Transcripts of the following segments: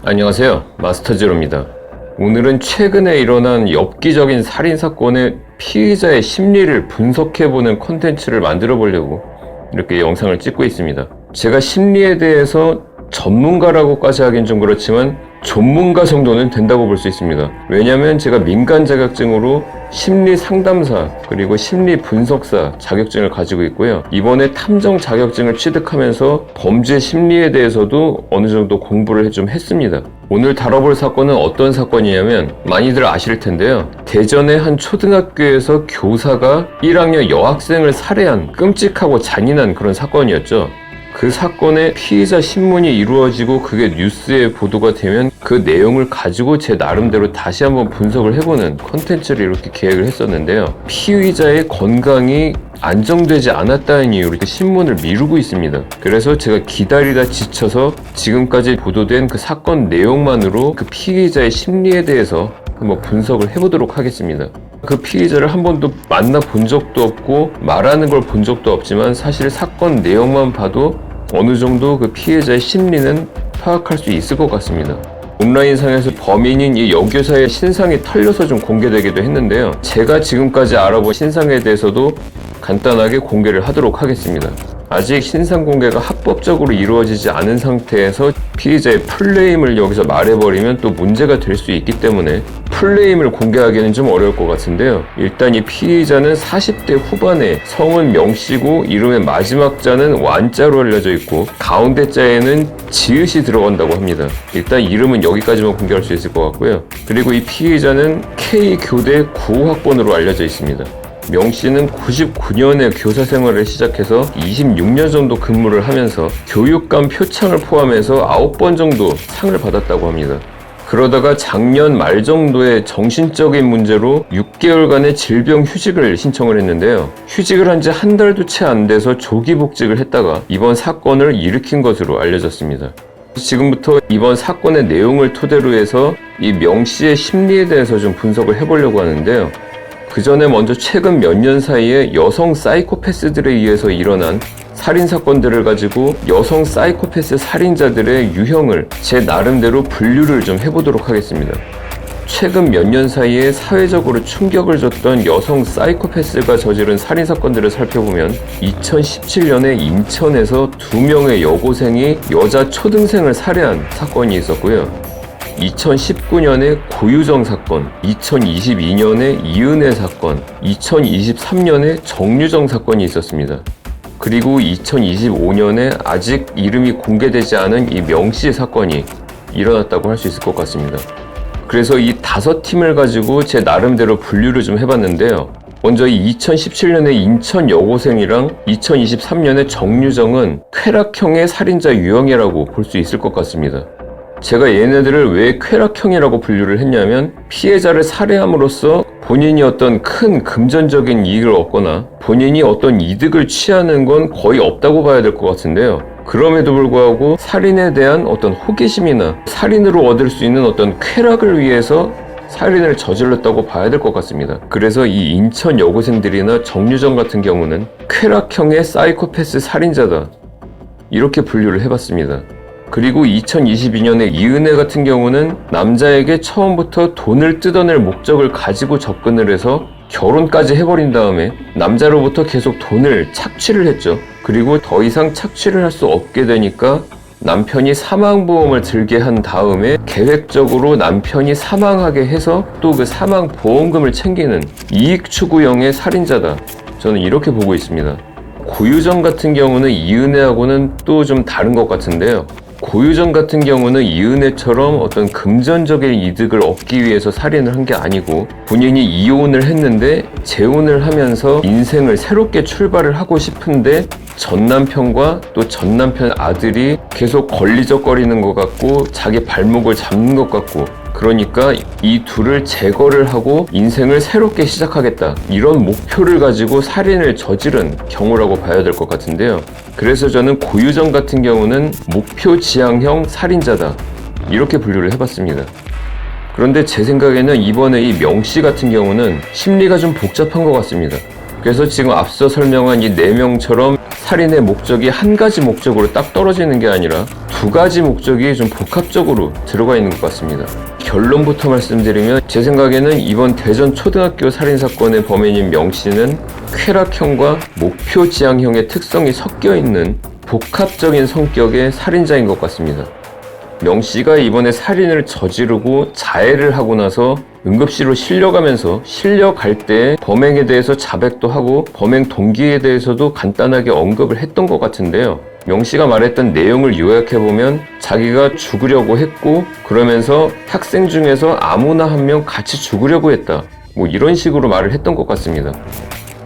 안녕하세요, 마스터제로입니다. 오늘은 최근에 일어난 엽기적인 살인사건의 피의자의 심리를 분석해보는 콘텐츠를 만들어 보려고 이렇게 영상을 찍고 있습니다. 제가 심리에 대해서 전문가라고까지 하긴 좀 그렇지만 전문가 정도는 된다고 볼 수 있습니다. 왜냐하면 제가 민간 자격증으로 심리 상담사 그리고 심리 분석사 자격증을 가지고 있고요. 이번에 탐정 자격증을 취득하면서 범죄 심리에 대해서도 어느 정도 공부를 좀 했습니다. 오늘 다뤄볼 사건은 어떤 사건이냐면 많이들 아실 텐데요. 대전의 한 초등학교에서 교사가 1학년 여학생을 살해한 끔찍하고 잔인한 그런 사건이었죠. 그 사건의 피의자 신문이 이루어지고 그게 뉴스에 보도가 되면 그 내용을 가지고 제 나름대로 다시 한번 분석을 해보는 컨텐츠를 이렇게 계획을 했었는데요. 피의자의 건강이 안정되지 않았다는 이유로 신문을 미루고 있습니다. 그래서 제가 기다리다 지쳐서 지금까지 보도된 그 사건 내용만으로 그 피의자의 심리에 대해서 한번 분석을 해보도록 하겠습니다. 그 피의자를 한 번도 만나본 적도 없고 말하는 걸 본 적도 없지만 사실 사건 내용만 봐도 어느 정도 그 피해자의 심리는 파악할 수 있을 것 같습니다. 온라인상에서 범인인 이 여교사의 신상이 털려서 좀 공개되기도 했는데요. 제가 지금까지 알아본 신상에 대해서도 간단하게 공개를 하도록 하겠습니다. 아직 신상 공개가 합법적으로 이루어지지 않은 상태에서 피의자의 풀네임을 여기서 말해버리면 또 문제가 될 수 있기 때문에 풀네임을 공개하기는 좀 어려울 것 같은데요. 일단 이 피의자는 40대 후반에 성은 명씨고 이름의 마지막 자는 완자로 알려져 있고 가운데 자에는 지읒이 들어간다고 합니다. 일단 이름은 여기까지만 공개할 수 있을 것 같고요. 그리고 이 피의자는 K교대 9학번으로 알려져 있습니다. 명씨는 99년에 교사 생활을 시작해서 26년 정도 근무를 하면서 교육감 표창을 포함해서 9번 정도 상을 받았다고 합니다. 그러다가 작년 말 정도에 정신적인 문제로 6개월간의 질병 휴직을 신청을 했는데요. 휴직을 한 지 한 달도 채 안 돼서 조기 복직을 했다가 이번 사건을 일으킨 것으로 알려졌습니다. 지금부터 이번 사건의 내용을 토대로 해서 이 명씨의 심리에 대해서 좀 분석을 해보려고 하는데요. 그 전에 먼저 최근 몇 년 사이에 여성 사이코패스들에 의해서 일어난 살인사건들을 가지고 여성 사이코패스 살인자들의 유형을 제 나름대로 분류를 좀 해보도록 하겠습니다. 최근 몇 년 사이에 사회적으로 충격을 줬던 여성 사이코패스가 저지른 살인사건들을 살펴보면 2017년에 인천에서 2명의 여고생이 여자 초등생을 살해한 사건이 있었고요. 2019년에 고유정 사건, 2022년에 이은혜 사건, 2023년에 정유정 사건이 있었습니다. 그리고 2025년에 아직 이름이 공개되지 않은 이 명씨 사건이 일어났다고 할 수 있을 것 같습니다. 그래서 이 5팀을 가지고 제 나름대로 분류를 좀 해봤는데요. 먼저 이 2017년에 인천 여고생이랑 2023년에 정유정은 쾌락형의 살인자 유형이라고 볼 수 있을 것 같습니다. 제가 얘네들을 왜 쾌락형이라고 분류를 했냐면 피해자를 살해함으로써 본인이 어떤 큰 금전적인 이익을 얻거나 본인이 어떤 이득을 취하는 건 거의 없다고 봐야 될 것 같은데요. 그럼에도 불구하고 살인에 대한 어떤 호기심이나 살인으로 얻을 수 있는 어떤 쾌락을 위해서 살인을 저질렀다고 봐야 될 것 같습니다. 그래서 이 인천 여고생들이나 정유정 같은 경우는 쾌락형의 사이코패스 살인자다, 이렇게 분류를 해봤습니다. 그리고 2022년에 이은혜 같은 경우는 남자에게 처음부터 돈을 뜯어낼 목적을 가지고 접근을 해서 결혼까지 해버린 다음에 남자로부터 계속 돈을 착취를 했죠. 그리고 더 이상 착취를 할 수 없게 되니까 남편이 사망보험을 들게 한 다음에 계획적으로 남편이 사망하게 해서 또 그 사망보험금을 챙기는 이익추구형의 살인자다, 저는 이렇게 보고 있습니다. 고유정 같은 경우는 이은혜하고는 또 좀 다른 것 같은데요. 고유정 같은 경우는 이은혜처럼 어떤 금전적인 이득을 얻기 위해서 살인을 한 게 아니고 본인이 이혼을 했는데 재혼을 하면서 인생을 새롭게 출발을 하고 싶은데 전남편과 또 전남편 아들이 계속 걸리적거리는 것 같고 자기 발목을 잡는 것 같고, 그러니까 이 둘을 제거를 하고 인생을 새롭게 시작하겠다, 이런 목표를 가지고 살인을 저지른 경우라고 봐야 될 것 같은데요. 그래서 저는 고유정 같은 경우는 목표 지향형 살인자다, 이렇게 분류를 해봤습니다. 그런데 제 생각에는 이번에 이 명씨 같은 경우는 심리가 좀 복잡한 것 같습니다. 그래서 지금 앞서 설명한 이 4명처럼 살인의 목적이 한 가지 목적으로 딱 떨어지는 게 아니라 두 가지 목적이 좀 복합적으로 들어가 있는 것 같습니다. 결론부터 말씀드리면 제 생각에는 이번 대전 초등학교 살인사건의 범인인 명씨는 쾌락형과 목표 지향형의 특성이 섞여 있는 복합적인 성격의 살인자인 것 같습니다. 명씨가 이번에 살인을 저지르고 자해를 하고 나서 응급실로 실려가면서 실려갈 때 범행에 대해서 자백도 하고 범행 동기에 대해서도 간단하게 언급을 했던 것 같은데요. 명씨가 말했던 내용을 요약해보면 자기가 죽으려고 했고 그러면서 학생 중에서 아무나 한 명 같이 죽으려고 했다. 뭐 이런 식으로 말을 했던 것 같습니다.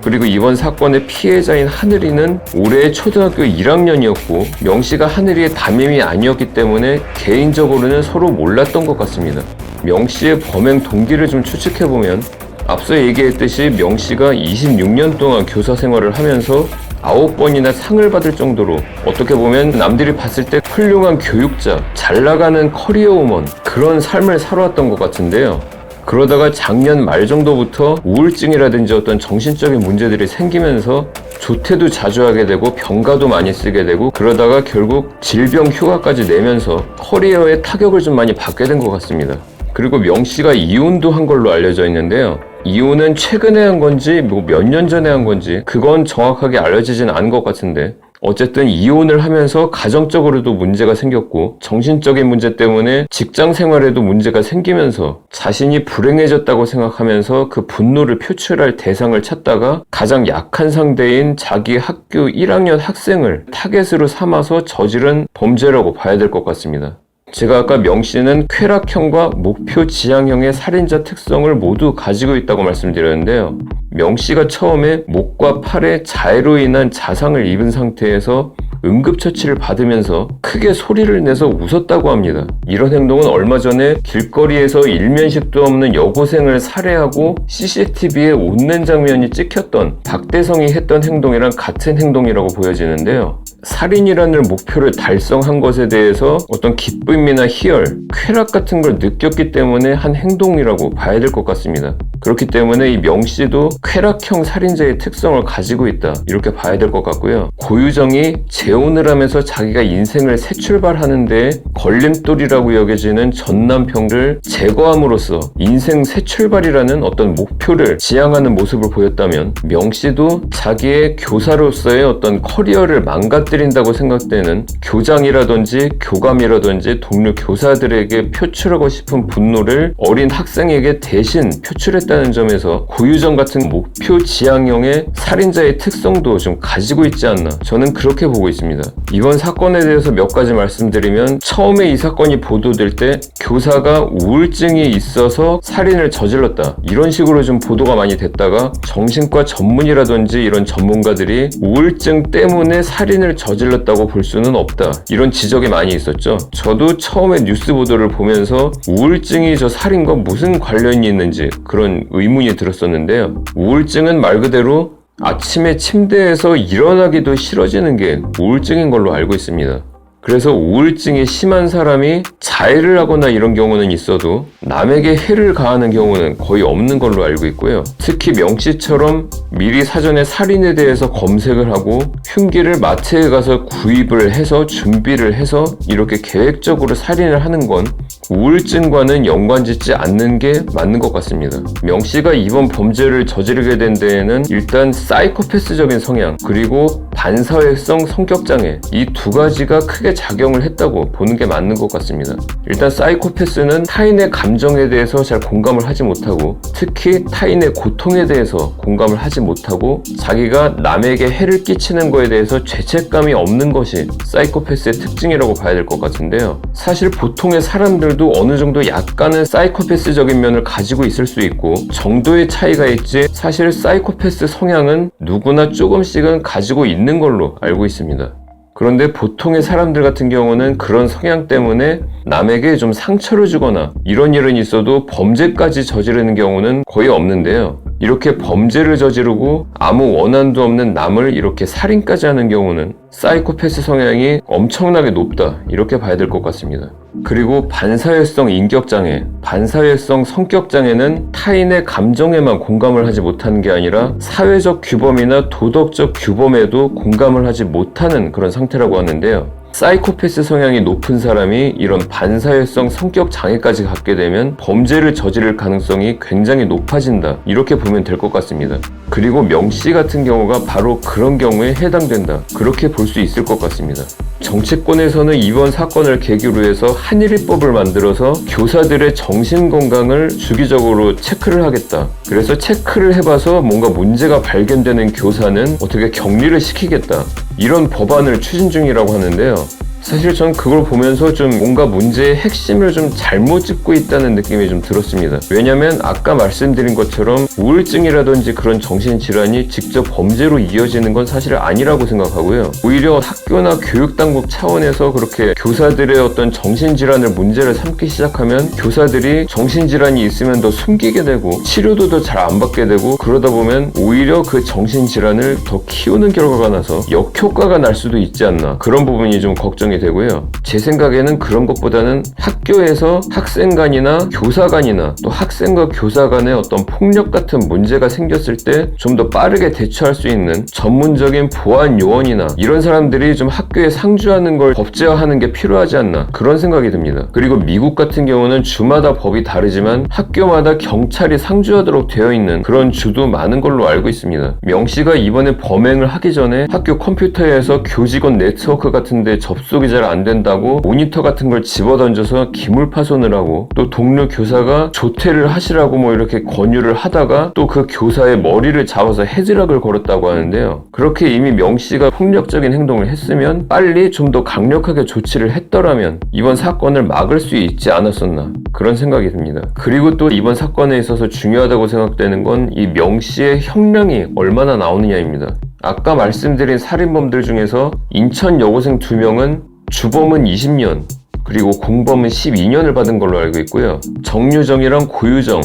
그리고 이번 사건의 피해자인 하늘이는 올해 초등학교 1학년이었고 명씨가 하늘이의 담임이 아니었기 때문에 개인적으로는 서로 몰랐던 것 같습니다. 명씨의 범행 동기를 좀 추측해보면 앞서 얘기했듯이 명씨가 26년 동안 교사 생활을 하면서 9번이나 상을 받을 정도로 어떻게 보면 남들이 봤을 때 훌륭한 교육자, 잘 나가는 커리어우먼 그런 삶을 살아왔던 것 같은데요. 그러다가 작년 말 정도부터 우울증이라든지 어떤 정신적인 문제들이 생기면서 조퇴도 자주 하게 되고 병가도 많이 쓰게 되고 그러다가 결국 질병 휴가까지 내면서 커리어에 타격을 좀 많이 받게 된 것 같습니다. 그리고 명씨가 이혼도 한 걸로 알려져 있는데요. 이혼은 최근에 한 건지 뭐 몇 년 전에 한 건지 그건 정확하게 알려지진 않은 것 같은데 어쨌든 이혼을 하면서 가정적으로도 문제가 생겼고 정신적인 문제 때문에 직장 생활에도 문제가 생기면서 자신이 불행해졌다고 생각하면서 그 분노를 표출할 대상을 찾다가 가장 약한 상대인 자기 학교 1학년 학생을 타겟으로 삼아서 저지른 범죄라고 봐야 될 것 같습니다. 제가 아까 명씨는 쾌락형과 목표 지향형의 살인자 특성을 모두 가지고 있다고 말씀드렸는데요. 명씨가 처음에 목과 팔에 자해로 인한 자상을 입은 상태에서 응급처치를 받으면서 크게 소리를 내서 웃었다고 합니다. 이런 행동은 얼마 전에 길거리에서 일면식도 없는 여고생을 살해하고 CCTV에 웃는 장면이 찍혔던 박대성이 했던 행동이랑 같은 행동이라고 보여지는데요. 살인이라는 목표를 달성한 것에 대해서 어떤 기쁨이나 희열, 쾌락 같은 걸 느꼈기 때문에 한 행동이라고 봐야 될 것 같습니다. 그렇기 때문에 이 명씨도 쾌락형 살인자의 특성을 가지고 있다 이렇게 봐야 될 것 같고요. 고유정이 재혼을 하면서 자기가 인생을 새 출발하는데 걸림돌이라고 여겨지는 전 남편을 제거함으로써 인생 새 출발이라는 어떤 목표를 지향하는 모습을 보였다면 명씨도 자기의 교사로서의 어떤 커리어를 망가뜨린다고 생각되는 교장이라든지 교감이라든지 동료 교사들에게 표출하고 싶은 분노를 어린 학생에게 대신 표출했다는 점에서 고유정 같은 목표 지향형의 살인자의 특성도 좀 가지고 있지 않나 저는 그렇게 보고 있습니다. 이번 사건에 대해서 몇 가지 말씀드리면 처음에 이 사건이 보도될 때 교사가 우울증이 있어서 살인을 저질렀다 이런 식으로 좀 보도가 많이 됐다가 정신과 전문이라든지 이런 전문가들이 우울증 때문에 살인을 저질렀다고 볼 수는 없다 이런 지적이 많이 있었죠. 저도 처음에 뉴스 보도를 보면서 우울증이 저 살인과 무슨 관련이 있는지 그런 의문이 들었었는데요. 우울증은 말 그대로 아침에 침대에서 일어나기도 싫어지는 게 우울증인 걸로 알고 있습니다. 그래서 우울증이 심한 사람이 자해를 하거나 이런 경우는 있어도 남에게 해를 가하는 경우는 거의 없는 걸로 알고 있고요. 특히 명씨처럼 미리 사전에 살인에 대해서 검색을 하고 흉기를 마트에 가서 구입을 해서 준비를 해서 이렇게 계획적으로 살인을 하는 건 우울증과는 연관짓지 않는 게 맞는 것 같습니다. 명씨가 이번 범죄를 저지르게 된 데에는 일단 사이코패스적인 성향 그리고 반사회성 성격장애 이 두 가지가 크게 작용을 했다고 보는 게 맞는 것 같습니다. 일단 사이코패스는 타인의 감정에 대해서 잘 공감을 하지 못하고 특히 타인의 고통에 대해서 공감을 하지 못하고 자기가 남에게 해를 끼치는 거에 대해서 죄책감이 없는 것이 사이코패스의 특징이라고 봐야 될 것 같은데요. 사실 보통의 사람들도 어느 정도 약간은 사이코패스적인 면을 가지고 있을 수 있고 정도의 차이가 있지 사실 사이코패스 성향은 누구나 조금씩은 가지고 있는 걸로 알고 있습니다. 그런데 보통의 사람들 같은 경우는 그런 성향 때문에 남에게 좀 상처를 주거나 이런 일은 있어도 범죄까지 저지르는 경우는 거의 없는데요. 이렇게 범죄를 저지르고 아무 원한도 없는 남을 이렇게 살인까지 하는 경우는 사이코패스 성향이 엄청나게 높다 이렇게 봐야 될 것 같습니다. 그리고 반사회성 인격장애, 반사회성 성격장애는 타인의 감정에만 공감을 하지 못하는 게 아니라 사회적 규범이나 도덕적 규범에도 공감을 하지 못하는 그런 상태라고 하는데요. 사이코패스 성향이 높은 사람이 이런 반사회성 성격 장애까지 갖게 되면 범죄를 저지를 가능성이 굉장히 높아진다, 이렇게 보면 될 것 같습니다. 그리고 명씨 같은 경우가 바로 그런 경우에 해당된다, 그렇게 볼 수 있을 것 같습니다. 정치권에서는 이번 사건을 계기로 해서 한일입법을 만들어서 교사들의 정신건강을 주기적으로 체크를 하겠다, 그래서 체크를 해봐서 뭔가 문제가 발견되는 교사는 어떻게 격리를 시키겠다, 이런 법안을 추진 중이라고 하는데요. 사실 전 그걸 보면서 좀 뭔가 문제의 핵심을 좀 잘못 짚고 있다는 느낌이 좀 들었습니다. 왜냐면 아까 말씀드린 것처럼 우울증이라든지 그런 정신질환이 직접 범죄로 이어지는 건 사실 아니라고 생각하고요. 오히려 학교나 교육당국 차원에서 그렇게 교사들의 어떤 정신질환을 문제를 삼기 시작하면 교사들이 정신질환이 있으면 더 숨기게 되고 치료도 더 잘 안 받게 되고, 그러다 보면 오히려 그 정신질환을 더 키우는 결과가 나서 역효과가 날 수도 있지 않나, 그런 부분이 좀 걱정이 되고요. 제 생각에는 그런 것보다는 학교에서 학생 간이나 교사 간이나 또 학생과 교사 간의 어떤 폭력 같은 문제가 생겼을 때 좀 더 빠르게 대처할 수 있는 전문적인 보안 요원이나 이런 사람들이 좀 학교에 상주하는 걸 법제화하는 게 필요하지 않나, 그런 생각이 듭니다. 그리고 미국 같은 경우는 주마다 법이 다르지만 학교마다 경찰이 상주하도록 되어 있는 그런 주도 많은 걸로 알고 있습니다. 명씨가 이번에 범행을 하기 전에 학교 컴퓨터에서 교직원 네트워크 같은 데 접속이 잘 안 된다고 모니터 같은 걸 집어던져서 기물 파손을 하고, 또 동료 교사가 조퇴를 하시라고 뭐 이렇게 권유를 하다가 또 그 교사의 머리를 잡아서 헤드락을 걸었다고 하는데요. 그렇게 이미 명씨가 폭력적인 행동을 했으면 빨리 좀 더 강력하게 조치를 했더라면 이번 사건을 막을 수 있지 않았었나, 그런 생각이 듭니다. 그리고 또 이번 사건에 있어서 중요하다고 생각되는 건 이 명씨의 형량이 얼마나 나오느냐입니다. 아까 말씀드린 살인범들 중에서 인천 여고생 2명은 주범은 20년, 그리고 공범은 12년을 받은 걸로 알고 있고요. 정유정이랑 고유정,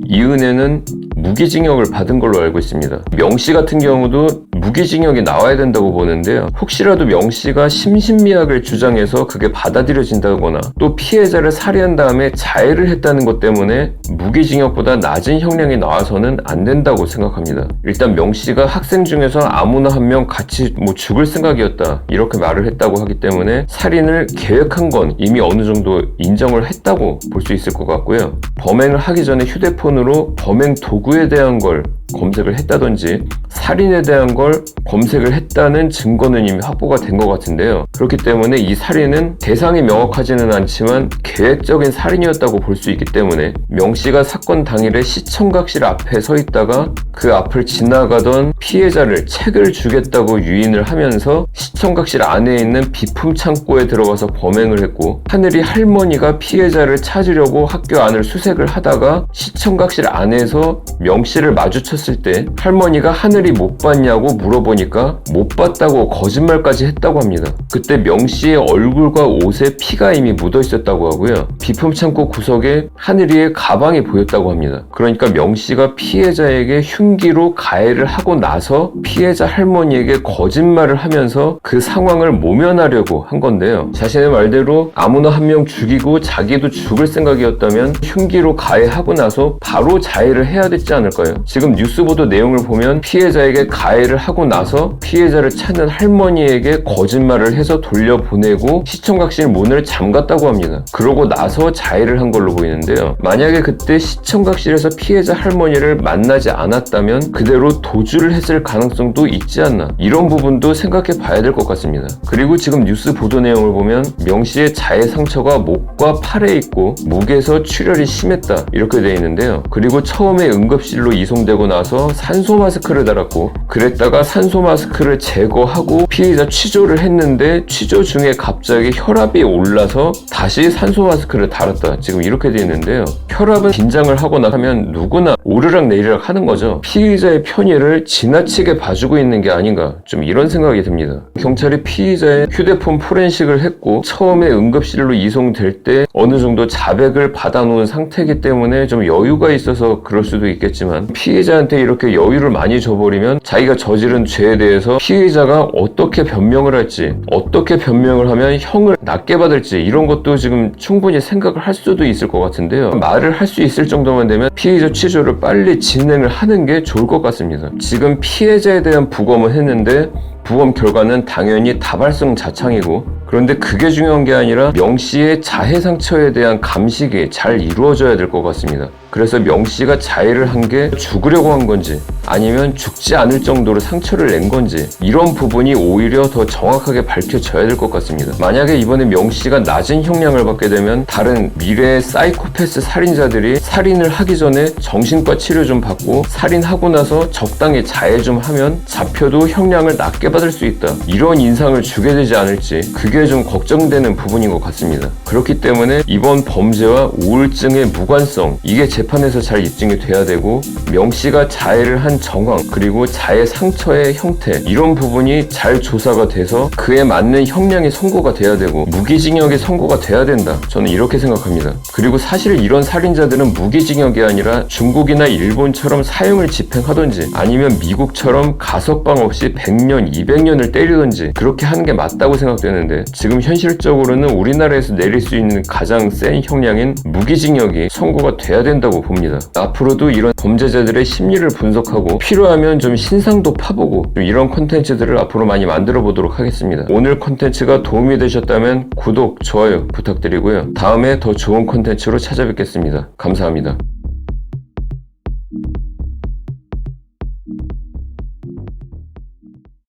이은혜는 무기징역을 받은 걸로 알고 있습니다. 명씨 같은 경우도 무기징역이 나와야 된다고 보는데요. 혹시라도 명씨가 심신미약을 주장해서 그게 받아들여진다거나 또 피해자를 살해한 다음에 자해를 했다는 것 때문에 무기징역보다 낮은 형량이 나와서는 안 된다고 생각합니다. 일단 명씨가 학생 중에서 아무나 한 명 같이 죽을 생각이었다, 이렇게 말을 했다고 하기 때문에 살인을 계획한 건 이미 어느 정도 인정을 했다고 볼 수 있을 것 같고요. 범행을 하기 전에 휴대폰으로 범행 도구에 대한 걸 검색을 했다든지 살인에 대한 걸 검색을 했다는 증거는 이미 확보가 된 것 같은데요. 그렇기 때문에 이 살인은 대상이 명확하지는 않지만 계획적인 살인이었다고 볼 수 있기 때문에 명씨가 사건 당일에 시청각실 앞에 서 있다가 그 앞을 지나가던 피해자를 책을 주겠다고 유인을 하면서 시청각실 안에 있는 비품 창고에 들어가서 범행을 했고, 하늘이 할머니가 피해자를 찾으려고 학교 안을 수색을 하다가 시청각실 안에서 명씨를 마주쳤을 때 할머니가 하늘이 못 봤냐고 물어보니까 못 봤다고 거짓말까지 했다고 합니다. 그때 명씨의 얼굴과 옷에 피가 이미 묻어 있었다고 하고요. 비품 창고 구석에 하늘이의 가방이 보였다고 합니다. 그러니까 명씨가 피해자에게 흉기로 가해를 하고 나서 피해자 할머니에게 거짓말을 하면서 그 상황을 모면하려고 한 건데요. 자신의 말대로 아무나 한 명 죽이고 자기도 죽을 생각이었다면 흉기로 가해하고 나서 바로 자해를 해야 됐지 않을까요? 지금 뉴스 보도 내용을 보면 피해자에게 가해를 하고 나서 피해자를 찾는 할머니에게 거짓말을 해서 돌려보내고 시청각실 문을 잠갔다고 합니다. 그러고 나서 자해를 한 걸로 보이는데요. 만약에 그때 시청각실에서 피해자 할머니를 만나지 않았다면 그대로 도주를 했을 가능성도 있지 않나, 이런 부분도 생각해 봐야 될 것 같습니다. 그리고 지금 뉴스 보도 내용을 보면 명씨의 자해 상처가 목과 팔에 있고 목에서 출혈이 심했다, 이렇게 되어 있는데요. 그리고 처음에 응급실로 이송되고 나서 산소 마스크를 달았고, 그랬다가 산소 마스크를 제거하고 피해자 취조를 했는데 취조 중에 갑자기 혈압이 올라서 다시 산소 마스크를 달았다, 지금 이렇게 되어 있는데요. 혈압은 긴장을 하고 나면 누구나 오르락 내리락 하는 거죠. 피의자의 편의를 지나치게 봐주고 있는 게 아닌가, 좀 이런 생각이 듭니다. 경찰이 피의자의 휴대폰 포렌식을 했고 처음에 응급실로 이송될 때 어느 정도 자백을 받아놓은 상태이기 때문에 좀 여유가 있어서 그럴 수도 있겠지만, 피해자한테 이렇게 여유를 많이 줘버리면 자기가 저지른 죄에 대해서 피해자가 어떻게 변명을 할지, 어떻게 변명을 하면 형을 낮게 받을지, 이런 것도 지금 충분히 생각을 할 수도 있을 것 같은데요. 말을 할 수 있을 정도만 되면 피해자 취조를 빨리 진행을 하는 게 좋을 것 같습니다. 지금 피해자에 대한 부검을 했는데 부검 결과는 당연히 다발성 자창이고, 그런데 그게 중요한 게 아니라 명 씨의 자해 상처에 대한 감식이 잘 이루어져야 될 것 같습니다. 그래서 명 씨가 자해를 한 게 죽으려고 한 건지 아니면 죽지 않을 정도로 상처를 낸 건지 이런 부분이 오히려 더 정확하게 밝혀져야 될 것 같습니다. 만약에 이번에 명 씨가 낮은 형량을 받게 되면 다른 미래의 사이코패스 살인자들이 살인을 하기 전에 정신과 치료 좀 받고 살인하고 나서 적당히 자해 좀 하면 잡혀도 형량을 낮게 받을 수 있다. 이런 인상을 주게 되지 않을지 그게 좀 걱정되는 부분인 것 같습니다. 그렇기 때문에 이번 범죄와 우울증의 무관성 이게 재판에서 잘 입증이 돼야 되고 명 씨가 자해를 한 정황 그리고 자해 상처의 형태 이런 부분이 잘 조사가 돼서 그에 맞는 형량이 선고가 돼야 되고 무기징역이 선고가 돼야 된다. 저는 이렇게 생각합니다. 그리고 사실 이런 살인자들은 무기징역이 아니라 중국이나 일본처럼 사형을 집행하든지 아니면 미국처럼 가석방 없이 100년, 200년을 때리든지 그렇게 하는 게 맞다고 생각되는데 지금 현실적으로는 우리나라에서 내릴 수 있는 가장 센 형량인 무기징역이 선고가 돼야 된다고 봅니다. 앞으로도 이런 범죄자들의 심리를 분석하고 필요하면 좀 신상도 파보고 좀 이런 콘텐츠들을 앞으로 많이 만들어 보도록 하겠습니다. 오늘 콘텐츠가 도움이 되셨다면 구독, 좋아요 부탁드리고요. 다음에 더 좋은 콘텐츠로 찾아뵙겠습니다. 감사합니다.